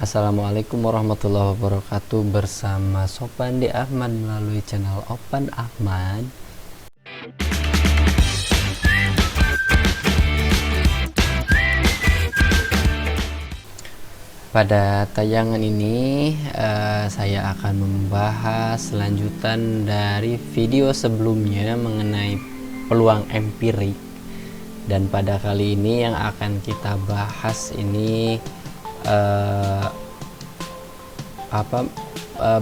Assalamualaikum warahmatullahi wabarakatuh. Bersama Sopandi Ahmad melalui channel Opan Ahmad. Pada tayangan ini saya akan membahas lanjutan dari video sebelumnya mengenai peluang empirik. Dan pada kali ini yang akan kita bahas ini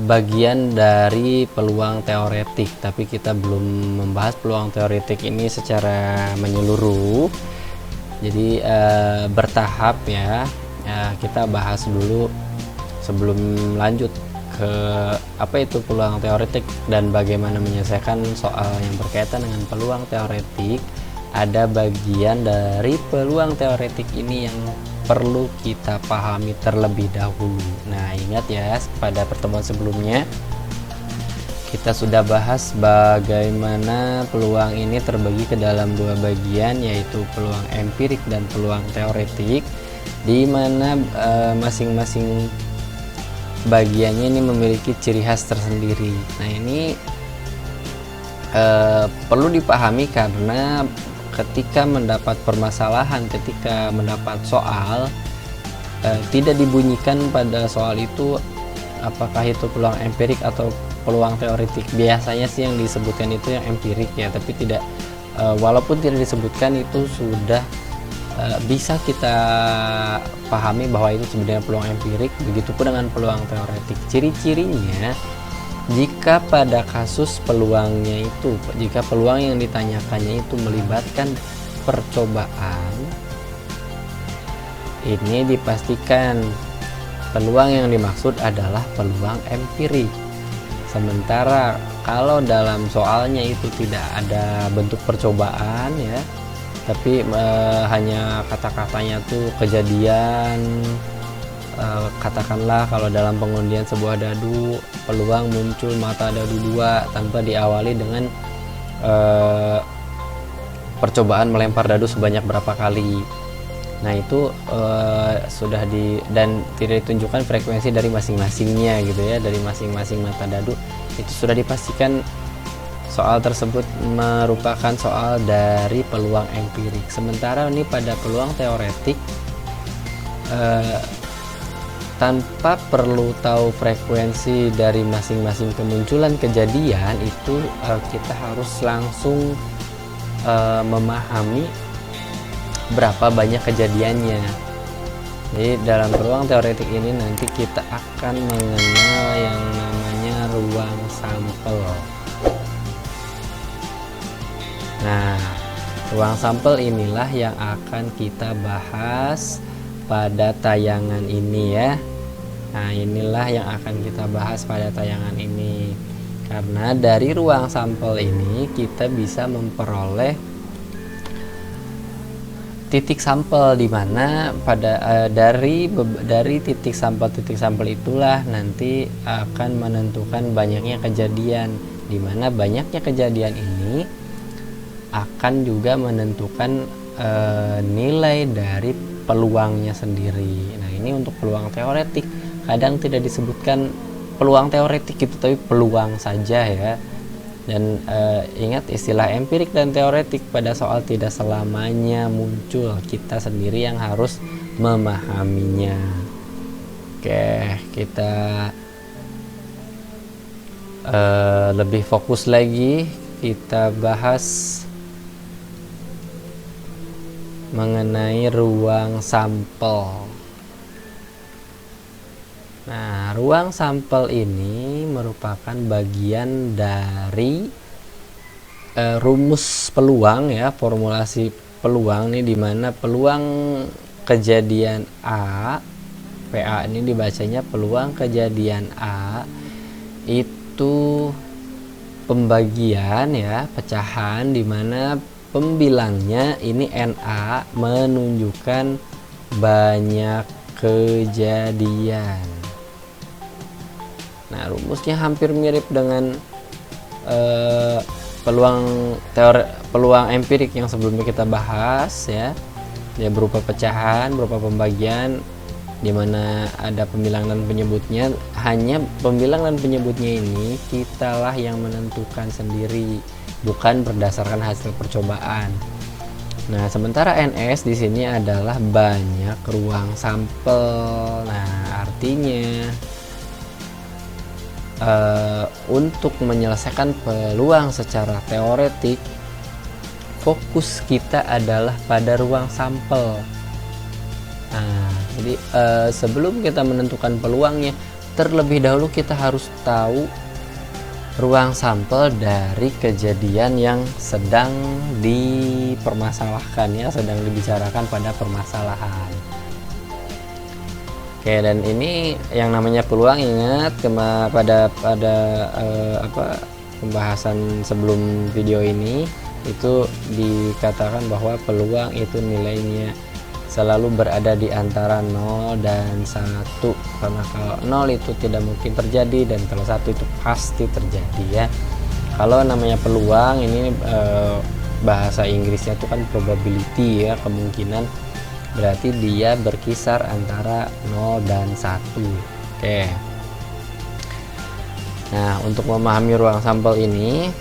bagian dari peluang teoretik, tapi kita belum membahas peluang teoretik ini secara menyeluruh. Jadi bertahap ya. Kita bahas dulu sebelum lanjut ke apa itu peluang teoretik dan bagaimana menyelesaikan soal yang berkaitan dengan peluang teoretik. Ada bagian dari peluang teoretik ini yang perlu kita pahami terlebih dahulu. Nah, ingat ya, pada pertemuan sebelumnya kita sudah bahas bagaimana peluang ini terbagi ke dalam dua bagian, yaitu peluang empirik dan peluang teoretik, di mana masing-masing bagiannya ini memiliki ciri khas tersendiri. Nah, ini perlu dipahami karena ketika mendapat permasalahan, ketika mendapat soal, tidak dibunyikan pada soal itu apakah itu peluang empirik atau peluang teoretik. Biasanya sih yang disebutkan itu yang empirik ya, tapi tidak, walaupun tidak disebutkan itu sudah bisa kita pahami bahwa itu sebenarnya peluang empirik. Begitupun dengan peluang teoretik. Ciri-cirinya, jika pada kasus peluangnya itu, jika peluang yang ditanyakannya itu melibatkan percobaan, ini dipastikan peluang yang dimaksud adalah peluang empirik. Sementara kalau dalam soalnya itu tidak ada bentuk percobaan ya, tapi hanya kata-katanya tuh kejadian, katakanlah kalau dalam pengundian sebuah dadu, peluang muncul mata dadu dua tanpa diawali dengan percobaan melempar dadu sebanyak berapa kali. Nah, itu sudah dan tidak ditunjukkan frekuensi dari masing-masingnya gitu ya, dari masing-masing mata dadu. Itu sudah dipastikan soal tersebut merupakan soal dari peluang empirik. Sementara ini pada peluang teoretik, tanpa perlu tahu frekuensi dari masing-masing kemunculan kejadian itu, kita harus langsung memahami berapa banyak kejadiannya. Jadi dalam peluang teoretik ini nanti kita akan mengenal yang namanya ruang sampel. Nah, ruang sampel inilah yang akan kita bahas pada tayangan ini ya. Nah, inilah yang akan kita bahas pada tayangan ini. Karena dari ruang sampel ini kita bisa memperoleh titik sampel, di mana pada dari titik sampel itulah nanti akan menentukan banyaknya kejadian, di mana banyaknya kejadian ini akan juga menentukan nilai dari peluangnya sendiri. Nah, ini untuk peluang teoretik. Kadang tidak disebutkan peluang teoretik itu, tapi peluang saja ya. Dan ingat, istilah empirik dan teoretik pada soal tidak selamanya muncul, kita sendiri yang harus memahaminya. Oke, kita lebih fokus lagi, kita bahas mengenai ruang sampel. Nah, ruang sampel ini merupakan bagian dari rumus peluang ya, formulasi peluang nih, di mana peluang kejadian A, PA ini dibacanya peluang kejadian A itu pembagian ya, pecahan, di mana pembilangnya ini NA menunjukkan banyak kejadian. Nah, rumusnya hampir mirip dengan peluang empirik yang sebelumnya kita bahas ya. Dia berupa pecahan, berupa pembagian, di mana ada pembilang dan penyebutnya. Hanya pembilang dan penyebutnya ini kitalah yang menentukan sendiri, bukan berdasarkan hasil percobaan. Nah, sementara NS di sini adalah banyak ruang sampel. Nah, artinya untuk menyelesaikan peluang secara teoretik, fokus kita adalah pada ruang sampel. Nah, jadi sebelum kita menentukan peluangnya, terlebih dahulu kita harus tahu ruang sampel dari kejadian yang sedang dipermasalahkan, ya, sedang dibicarakan pada permasalahan. Oke, dan ini yang namanya peluang, ingat pada pembahasan sebelum video ini itu dikatakan bahwa peluang itu nilainya selalu berada di antara 0 dan 1, karena kalau 0 itu tidak mungkin terjadi dan kalau 1 itu pasti terjadi, ya. Kalau namanya peluang ini bahasa Inggrisnya itu kan probability, ya, kemungkinan, berarti dia berkisar antara 0 dan 1. Oke. Nah, untuk memahami ruang sampel ini,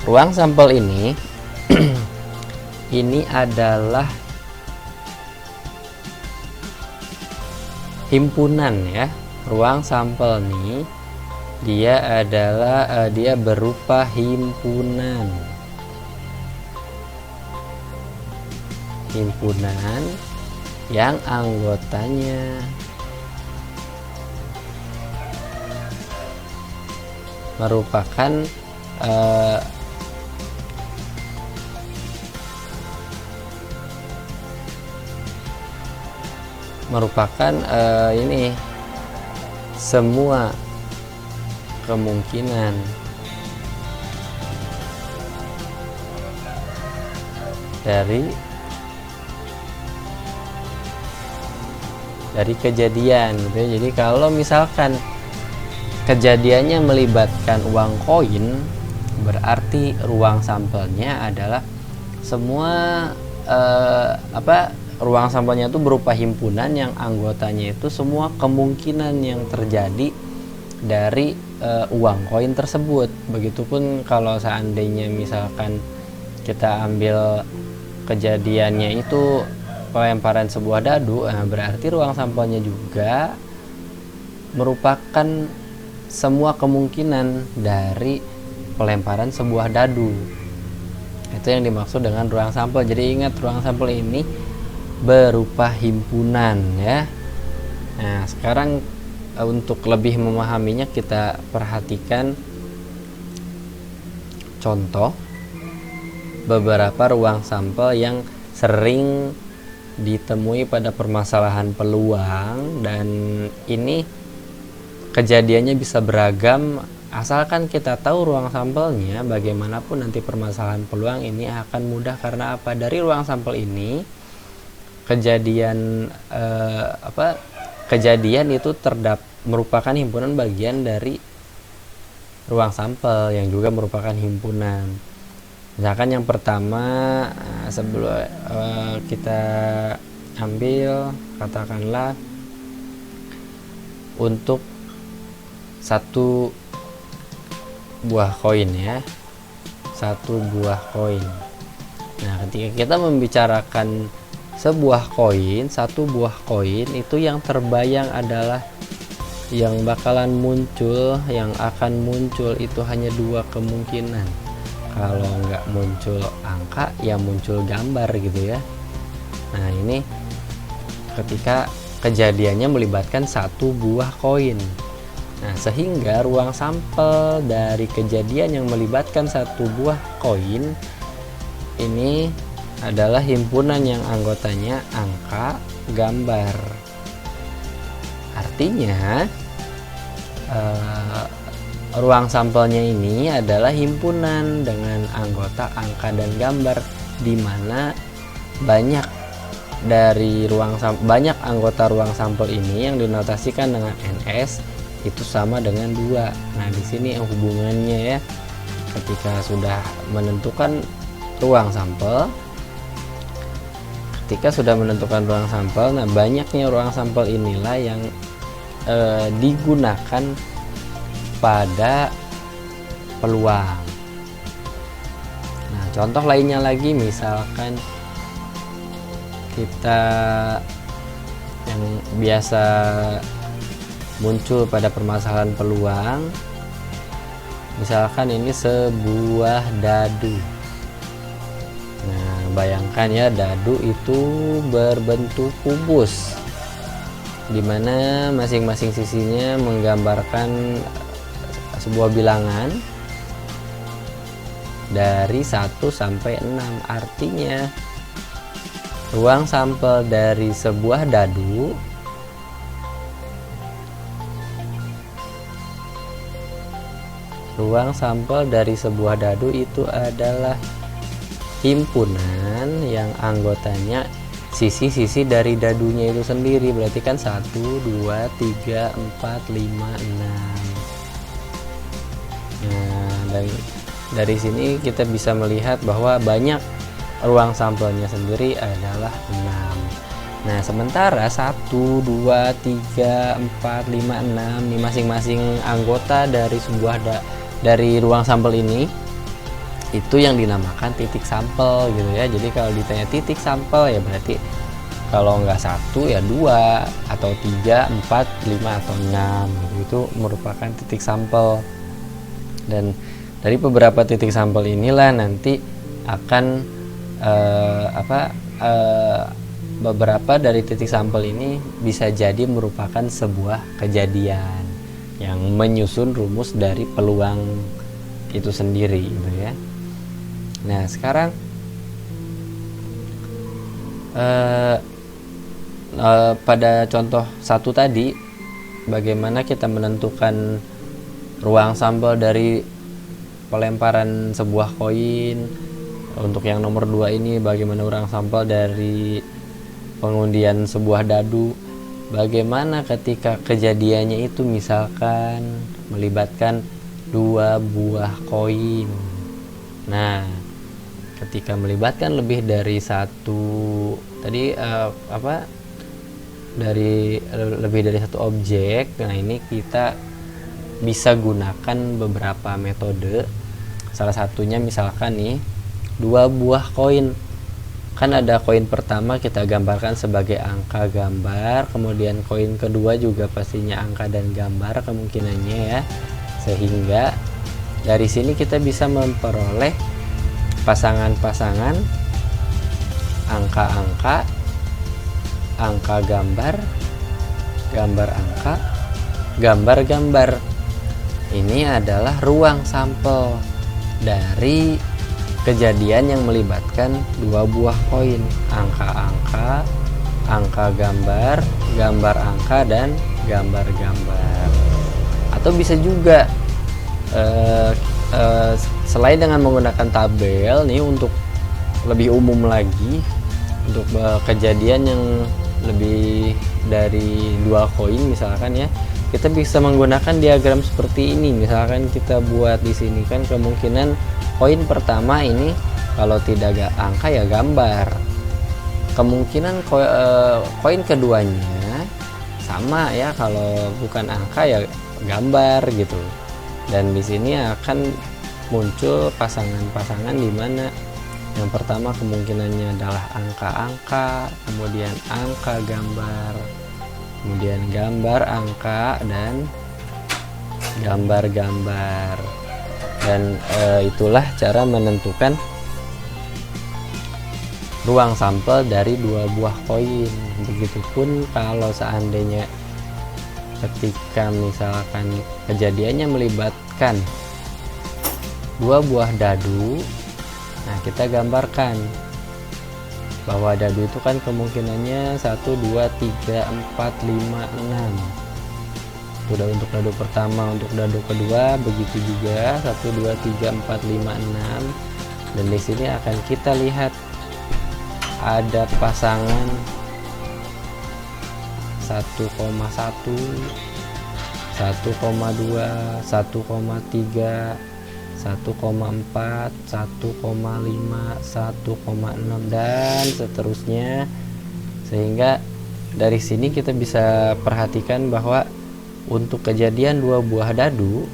ruang sampel ini ini adalah himpunan, ya. Ruang sampel nih dia berupa himpunan yang anggotanya merupakan ini semua kemungkinan dari kejadian, gitu ya. Jadi kalau misalkan kejadiannya melibatkan uang koin, berarti ruang sampelnya adalah semua ruang sampelnya itu berupa himpunan yang anggotanya itu semua kemungkinan yang terjadi dari uang koin tersebut. Begitupun kalau seandainya misalkan kita ambil kejadiannya itu pelemparan sebuah dadu, berarti ruang sampelnya juga merupakan semua kemungkinan dari pelemparan sebuah dadu. Itu yang dimaksud dengan ruang sampel. Jadi ingat, ruang sampel ini berupa himpunan, ya. Nah, sekarang untuk lebih memahaminya kita perhatikan contoh beberapa ruang sampel yang sering ditemui pada permasalahan peluang, dan ini kejadiannya bisa beragam asalkan kita tahu ruang sampelnya. Bagaimanapun nanti permasalahan peluang ini akan mudah, karena apa? Dari ruang sampel ini kejadian itu merupakan himpunan bagian dari ruang sampel yang juga merupakan himpunan. Misalkan yang pertama, sebelum kita ambil, katakanlah untuk satu buah koin, ya, satu buah koin. Nah, ketika kita membicarakan sebuah koin, satu buah koin, itu yang terbayang adalah yang bakalan muncul, yang akan muncul itu hanya dua kemungkinan. Kalau nggak muncul angka, ya muncul gambar, gitu ya. Nah, ini ketika kejadiannya melibatkan satu buah koin. Nah, sehingga ruang sampel dari kejadian yang melibatkan satu buah koin ini adalah himpunan yang anggotanya angka, gambar. Artinya ruang sampelnya ini adalah himpunan dengan anggota angka dan gambar, di mana banyak anggota ruang sampel ini yang dinotasikan dengan NS itu sama dengan 2. Nah, di sini hubungannya, ya. Ketika sudah menentukan ruang sampel, ketika sudah menentukan ruang sampel, nah banyaknya ruang sampel inilah yang digunakan pada peluang. Nah, contoh lainnya lagi, misalkan kita yang biasa muncul pada permasalahan peluang, misalkan ini sebuah dadu. Nah, bayangkan ya, dadu itu berbentuk kubus, dimana masing-masing sisinya menggambarkan sebuah bilangan dari 1 sampai 6. Artinya ruang sampel dari sebuah dadu itu adalah himpunan yang anggotanya sisi-sisi dari dadunya itu sendiri. Berarti kan 1, 2, 3, 4, 5, 6. Nah, dari sini kita bisa melihat bahwa banyak ruang sampelnya sendiri adalah 6. Nah, sementara 1, 2, 3, 4, 5, 6 nih masing-masing anggota dari dari ruang sampel ini itu yang dinamakan titik sampel gitu ya. Jadi kalau ditanya titik sampel ya berarti kalau nggak 1 ya 2 atau 3, 4, 5 atau 6 gitu. Itu merupakan titik sampel. Dan dari beberapa titik sampel inilah nanti akan beberapa dari titik sampel ini bisa jadi merupakan sebuah kejadian yang menyusun rumus dari peluang itu sendiri gitu ya. Nah, sekarang pada contoh 1 tadi, bagaimana kita menentukan ruang sampel dari pelemparan sebuah koin. Untuk yang nomor 2 ini, bagaimana ruang sampel dari pengundian sebuah dadu. Bagaimana ketika kejadiannya itu misalkan melibatkan 2 buah koin. Nah, ketika melibatkan lebih dari 1 lebih dari 1 objek, nah ini kita bisa gunakan beberapa metode. Salah satunya misalkan nih 2 buah koin. Kan ada koin pertama kita gambarkan sebagai angka gambar, kemudian koin kedua juga pastinya angka dan gambar kemungkinannya ya. Sehingga dari sini kita bisa memperoleh pasangan-pasangan angka-angka, angka gambar, gambar angka, gambar-gambar. Ini adalah ruang sampel dari kejadian yang melibatkan 2 buah koin, angka-angka, angka gambar, gambar angka, dan gambar-gambar. Atau bisa juga selain dengan menggunakan tabel nih, untuk lebih umum lagi, untuk kejadian yang lebih dari 2 koin misalkan ya, kita bisa menggunakan diagram seperti ini. Misalkan kita buat di sini kan kemungkinan koin pertama ini kalau tidak angka ya gambar. Kemungkinan koin keduanya sama ya, kalau bukan angka ya gambar gitu. Dan di sini akan muncul pasangan-pasangan di mana yang pertama kemungkinannya adalah angka-angka, kemudian angka gambar, kemudian gambar angka, dan gambar-gambar. Dan itulah cara menentukan ruang sampel dari 2 buah koin. Begitupun kalau seandainya ketika misalkan kejadiannya melibatkan 2 buah dadu, nah kita gambarkan bahwa dadu itu kan kemungkinannya 1, 2, 3, 4, 5, 6. Sudah untuk dadu pertama. Untuk dadu kedua begitu juga, 1, 2, 3, 4, 5, 6. Dan di sini akan kita lihat ada pasangan 1,1, 1,2, 1,3, 1,4, 1,5, 1,6 dan seterusnya, sehingga dari sini kita bisa perhatikan bahwa untuk kejadian dua buah dadu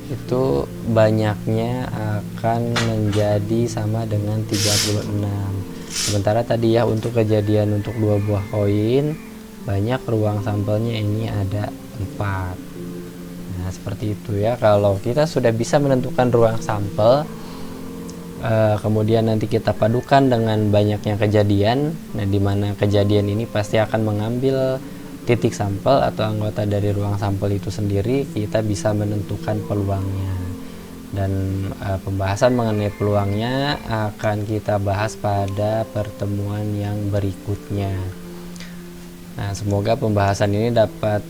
itu banyaknya akan menjadi sama dengan 36. Sementara tadi ya untuk kejadian untuk dua buah koin banyak ruang sampelnya ini ada 4. Nah seperti itu ya, kalau kita sudah bisa menentukan ruang sampel, kemudian nanti kita padukan dengan banyaknya kejadian, nah dimana kejadian ini pasti akan mengambil titik sampel atau anggota dari ruang sampel itu sendiri, kita bisa menentukan peluangnya. Dan pembahasan mengenai peluangnya akan kita bahas pada pertemuan yang berikutnya. Nah semoga pembahasan ini dapat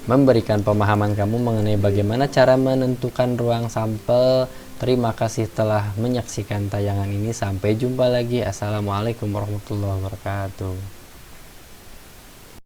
memberikan pemahaman kamu mengenai bagaimana cara menentukan ruang sampel. Terima kasih telah menyaksikan tayangan ini. Sampai jumpa lagi. Assalamualaikum warahmatullahi wabarakatuh.